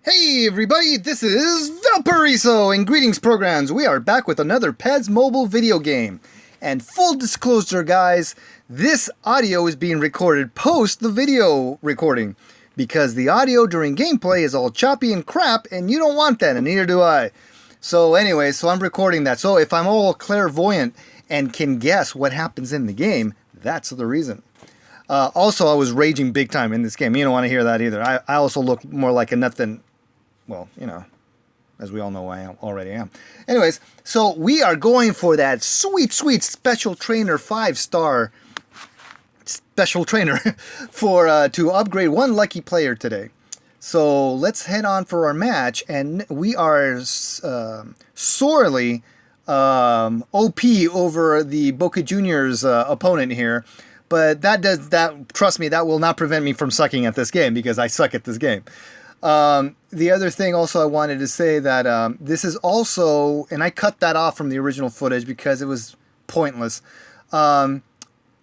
Hey everybody, this is Valparaiso and greetings programs. We are back with another PES Mobile video game. And full disclosure guys, this audio is being recorded post the video recording because the audio during gameplay is all choppy and crap and you don't want that and neither do I. So anyway, I'm recording that. So if I'm all clairvoyant and can guess what happens in the game, that's the reason. Also, I was raging big time in this game. You don't want to hear that either. I also look more like a nothing. Well, you know, as we all know, I already am. Anyways, so we are going for that sweet, sweet special trainer 5-star special trainer for to upgrade one lucky player today. So let's head on for our match, and we are sorely OP over the Boca Juniors opponent here. But trust me, that will not prevent me from sucking at this game because I suck at this game. The other thing also I wanted to say that this is also, and I cut that off from the original footage because it was pointless.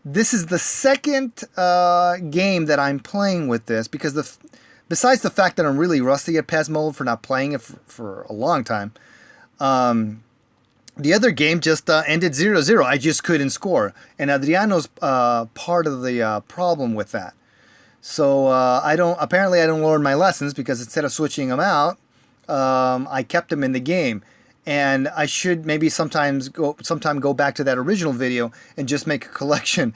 This is the second game that I'm playing with this because besides the fact that I'm really rusty at PES Mobile for not playing it for a long time, the other game just ended 0-0. I just couldn't score, and Adriano's part of the problem with that. So apparently I don't learn my lessons because instead of switching them out, I kept them in the game. And I should maybe sometime go back to that original video and just make a collection,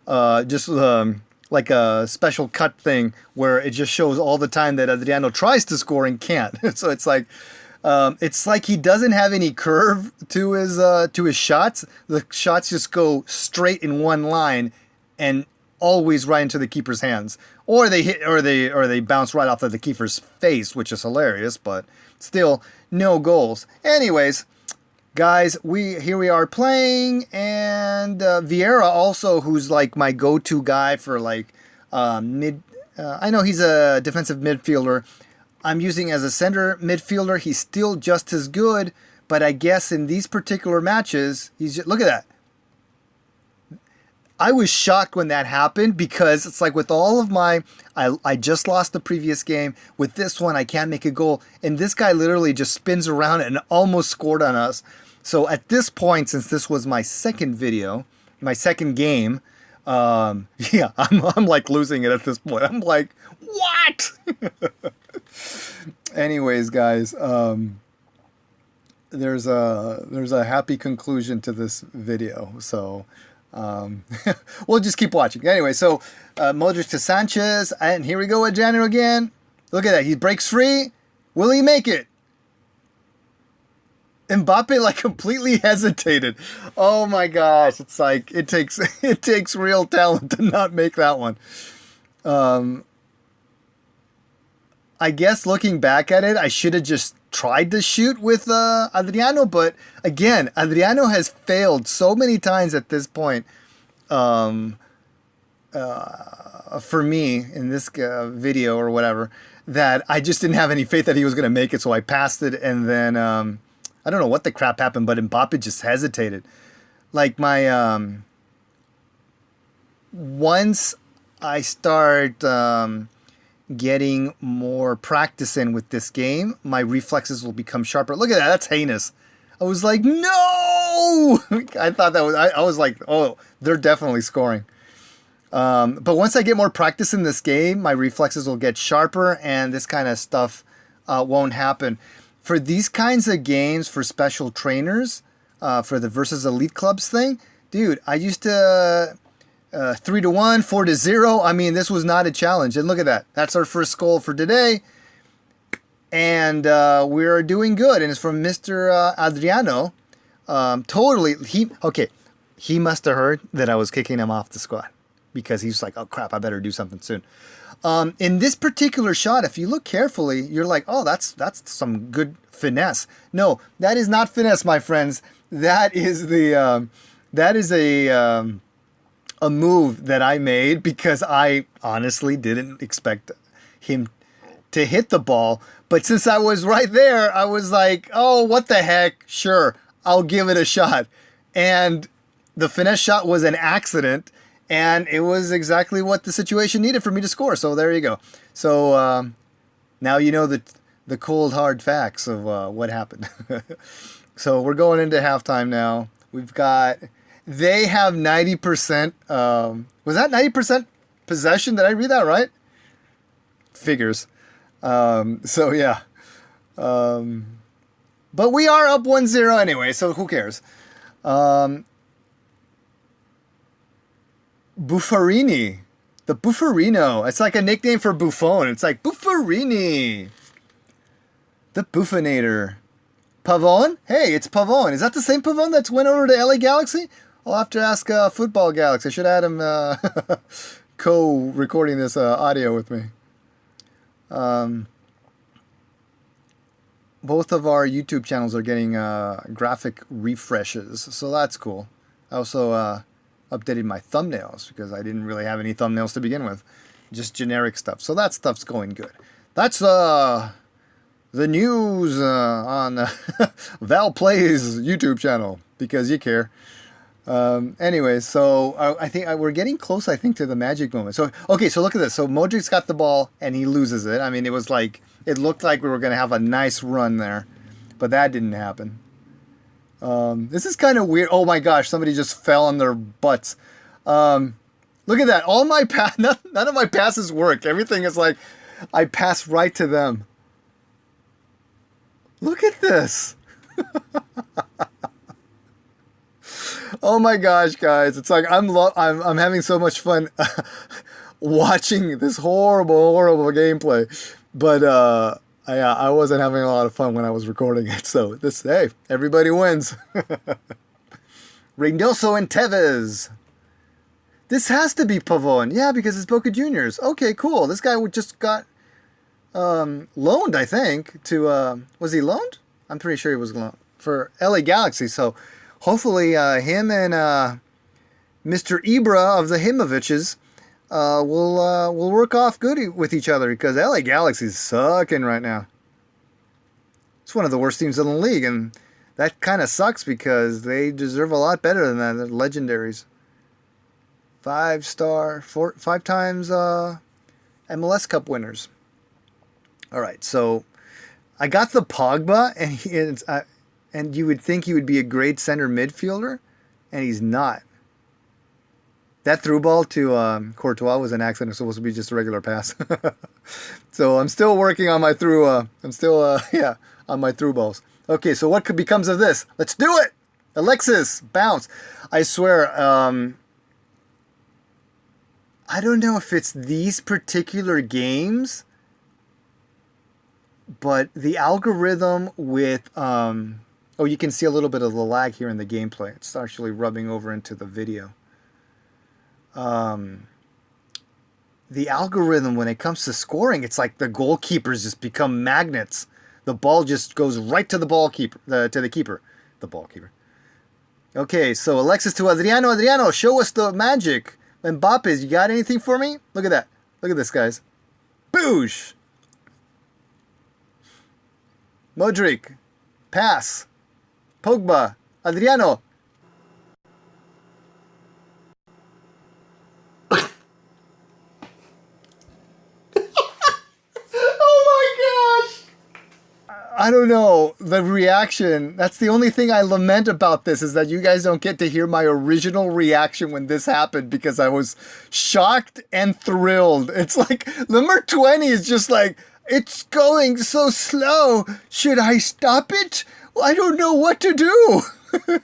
like a special cut thing where it just shows all the time that Adriano tries to score and can't. So it's like he doesn't have any curve to his shots. The shots just go straight in one line and always right into the keeper's hands, or they bounce right off of the keeper's face, which is hilarious, but still no goals. Anyways, guys, here we are playing, and Vieira also, who's like my go-to guy for like mid. I know he's a defensive midfielder. I'm using as a center midfielder. He's still just as good, but I guess in these particular matches, look at that. I was shocked when that happened because it's like with all of I just lost the previous game. With this one, I can't make a goal. And this guy literally just spins around and almost scored on us. So at this point, since this was my second video, my second game, yeah, I'm like losing it at this point. I'm like, what? Anyways, guys, there's a happy conclusion to this video. So we'll just keep watching. Anyway, so Modric to Sanchez, and here we go, Adriano again. Look at that. He breaks free. Will he make it? Mbappe like completely hesitated. Oh my gosh. It's like it takes real talent to not make that one. I guess looking back at it, I should have just tried to shoot with Adriano, but again, Adriano has failed so many times at this point for me in this video or whatever, that I just didn't have any faith that he was going to make it, so I passed it, and then I don't know what the crap happened, but Mbappe just hesitated. Like once I start getting more practice in with this game, my reflexes will become sharper. Look at that. That's heinous. I was like, no! I thought that was, I was like, oh, they're definitely scoring. But once I get more practice in this game, my reflexes will get sharper and this kind of stuff won't happen. For these kinds of games, for special trainers, for the versus elite clubs thing, dude, I used to 3-1, 4-0. I mean, this was not a challenge. And look at that. That's our first goal for today. And we're doing good. And it's from Mr. Adriano. Totally. He must have heard that I was kicking him off the squad because he's like, oh, crap, I better do something soon. In this particular shot, if you look carefully, you're like, oh, that's some good finesse. No, that is not finesse, my friends. That is a move that I made because I honestly didn't expect him to hit the ball. But since I was right there, I was like, oh, what the heck? Sure, I'll give it a shot. And the finesse shot was an accident, and it was exactly what the situation needed for me to score. So there you go. So now you know the the cold hard facts of what happened. So we're going into halftime now. We've got, they have 90%. Was that 90% possession? Did I read that right? Figures. So yeah. But we are up 1-0 anyway, so who cares? Buffarini. The Buffarino. It's like a nickname for Buffon. It's like Buffarini. The Buffinator. Pavone? Hey, it's Pavone. Is that the same Pavone that's went over to LA Galaxy? I'll have to ask Futbol Galaxy. I should have had him co-recording this audio with me. Both of our YouTube channels are getting graphic refreshes, so that's cool. I also updated my thumbnails because I didn't really have any thumbnails to begin with. Just generic stuff. So that stuff's going good. That's the news on Val Plays YouTube channel because you care. Anyway, so I think we're getting close, I think, to the magic moment. So, okay, so look at this. So Modric's got the ball and he loses it. I mean, it was like, it looked like we were going to have a nice run there, but that didn't happen. This is kind of weird. Oh my gosh, somebody just fell on their butts. Look at that. All my none of my passes work. Everything is like, I pass right to them. Look at this. Oh my gosh, guys. It's like I'm having so much fun watching this horrible gameplay. But I wasn't having a lot of fun when I was recording it. So hey, everybody wins. Reynoso and Tevez. This has to be Pavone. Yeah, because it's Boca Juniors. Okay, cool. This guy just got loaned, I think, to was he loaned? I'm pretty sure he was loaned for LA Galaxy. So hopefully him and Mr. Ibra of the Himoviches will work off good with each other because LA Galaxy's sucking right now. It's one of the worst teams in the league, and that kind of sucks because they deserve a lot better than that. They're legendaries. 5-star, 5 times MLS Cup winners. All right, so I got the Pogba, and you would think he would be a great center midfielder, and he's not. That through ball to Courtois was an accident. It was supposed to be just a regular pass. So I'm still working on my through. On my through balls. Okay, so what becomes of this? Let's do it. Alexis, bounce. I swear. I don't know if it's these particular games, but the algorithm with oh, you can see a little bit of the lag here in the gameplay. It's actually rubbing over into the video. The algorithm when it comes to scoring, it's like the goalkeepers just become magnets. The ball just goes right to the keeper. Okay, so Alexis to Adriano. Adriano, show us the magic. Mbappe, you got anything for me? Look at that. Look at this, guys. Boosh. Modric. Pass. Pogba. Adriano. I don't know, the reaction, that's the only thing I lament about this is that you guys don't get to hear my original reaction when this happened because I was shocked and thrilled. It's like, number 20 is just like, it's going so slow. Should I stop it? Well, I don't know what to do.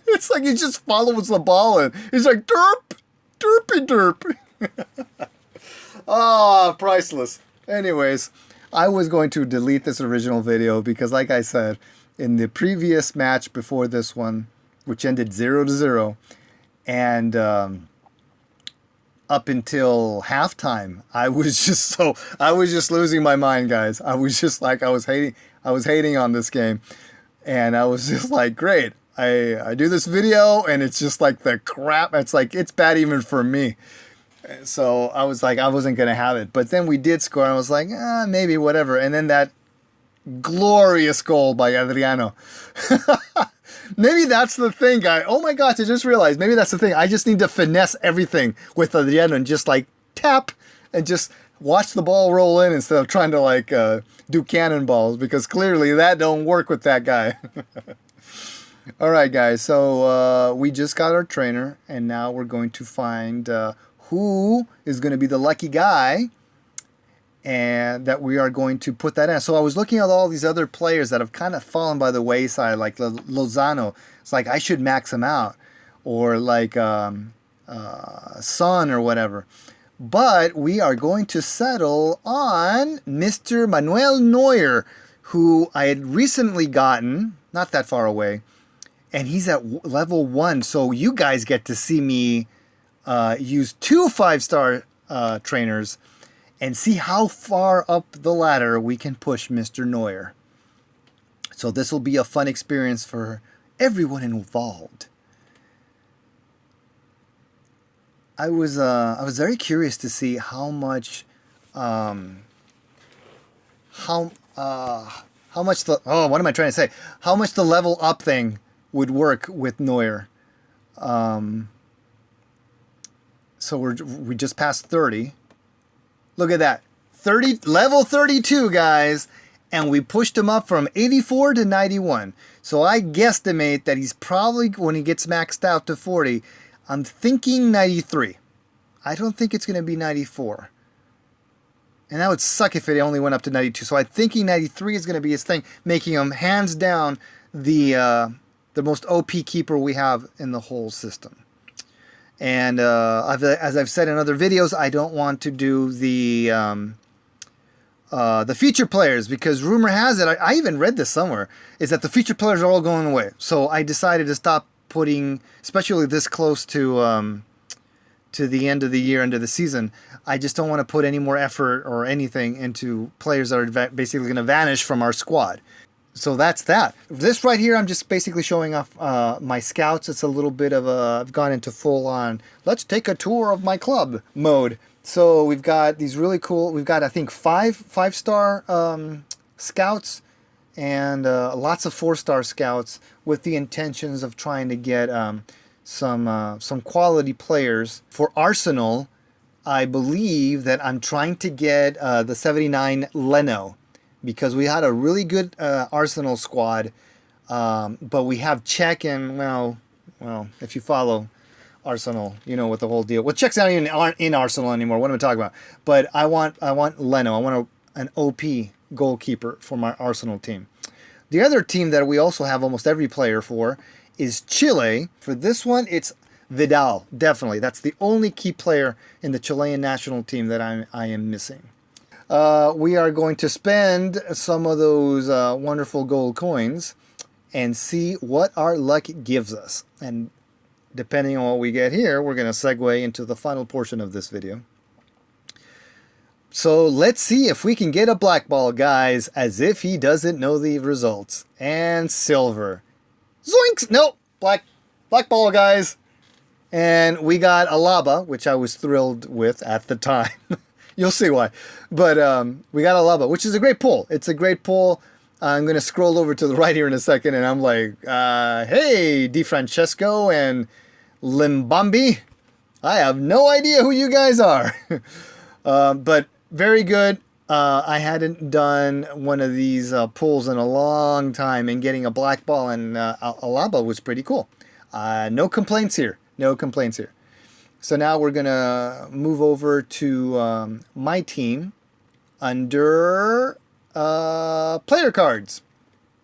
It's like he just follows the ball and he's like, derp, derpy derp. Ah, priceless. Anyways. I was going to delete this original video because, like I said, in the previous match before this one, which ended 0-0, and up until halftime, I was just losing my mind, guys. I was just like, I was hating on this game, and I was just like, great. I do this video, and it's just like the crap. It's like, it's bad even for me. So I was like, I wasn't going to have it. But then we did score, and I was like, maybe, whatever. And then that glorious goal by Adriano. Maybe that's the thing, guy. Oh my gosh, I just realized. Maybe that's the thing. I just need to finesse everything with Adriano and just like tap and just Watch the ball roll in instead of trying to like do cannonballs, because clearly that don't work with that guy. All right, guys. So we just got our trainer, and now we're going to find who is going to be the lucky guy, and that we are going to put that in. So I was looking at all these other players that have kind of fallen by the wayside, like Lozano. It's like I should max him out, or like Son or whatever. But we are going to settle on Mr. Manuel Neuer, who I had recently gotten, not that far away, and he's at level 1. So you guys get to see me use 2 5-star trainers and see how far up the ladder we can push Mr. Neuer. So this will be a fun experience for everyone involved. I was very curious to see how much how much the what am I trying to say? How much the level up thing would work with Neuer. So we just passed 30. Look at that. 30 level 32, guys, and we pushed him up from 84 to 91. So I guesstimate that he's probably, when he gets maxed out to 40, I'm thinking 93. I don't think it's going to be 94. And that would suck if it only went up to 92. So I'm thinking 93 is going to be his thing, making him hands down the most OP keeper we have in the whole system. And as I've said in other videos, I don't want to do the feature players, because rumor has it, I even read this somewhere, is that the feature players are all going away. So I decided to stop putting, especially this close to the end of the year, end of the season, I just don't want to put any more effort or anything into players that are basically going to vanish from our squad. So that's that. This right here, I'm just basically showing off my scouts. It's a little bit of I've gone into full on, let's take a tour of my club mode. So we've got these really cool, we've got I think 5-star scouts, and lots of 4-star scouts, with the intentions of trying to get some quality players. For Arsenal, I believe that I'm trying to get the 79 Leno, because we had a really good Arsenal squad, but we have Czech, and well, if you follow Arsenal, you know what the whole deal. Well, Czechs aren't in Arsenal anymore. What am I talking about? But I want Leno. I want an OP goalkeeper for my Arsenal team. The other team that we also have almost every player for is Chile. For this one, it's Vidal, definitely. That's the only key player in the Chilean national team that I am missing. We are going to spend some of those wonderful gold coins and see what our luck gives us. And depending on what we get here, we're going to segue into the final portion of this video. So let's see if we can get a black ball, guys, as if he doesn't know the results. And silver. Zoinks! Nope! Black ball, guys. And we got Alaba, which I was thrilled with at the time. You'll see why. But we got Alaba, which is a great pull. It's a great pull. I'm going to scroll over to the right here in a second, and I'm like, hey, Di Francesco and Limbambi. I have no idea who you guys are. But very good. I hadn't done one of these pulls in a long time, and getting a black ball and Alaba was pretty cool. No complaints here. No complaints here. So now we're going to move over to my team under player cards.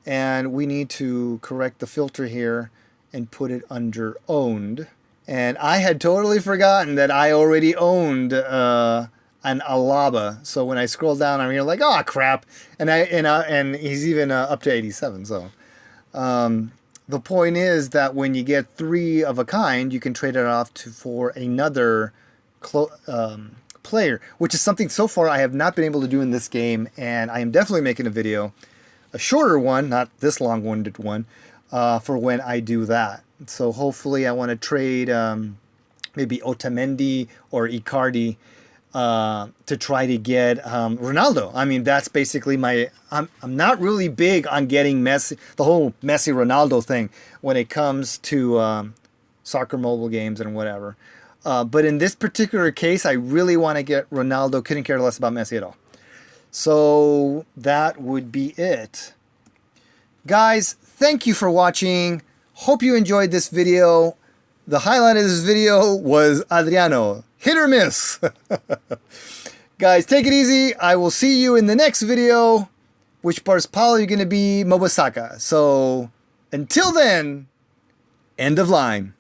And we need to correct the filter here and put it under owned. And I had totally forgotten that I already owned an Alaba. So when I scroll down, I'm here like, oh crap. And he's even up to 87. So the point is that when you get 3 of a kind, you can trade it off for another player, which is something so far I have not been able to do in this game. And I am definitely making a video, a shorter one, not this long-winded one, for when I do that. So hopefully I want to trade maybe Otamendi or Icardi to try to get Ronaldo. I mean, that's basically my... I'm not really big on getting Messi, the whole Messi-Ronaldo thing when it comes to soccer mobile games and whatever. But in this particular case, I really want to get Ronaldo. Couldn't care less about Messi at all. So that would be it. Guys, thank you for watching. Hope you enjoyed this video. The highlight of this video was Adriano. Hit or miss. Guys, take it easy. I will see you in the next video, which part's probably going to be Mobasaka. So until then, end of line.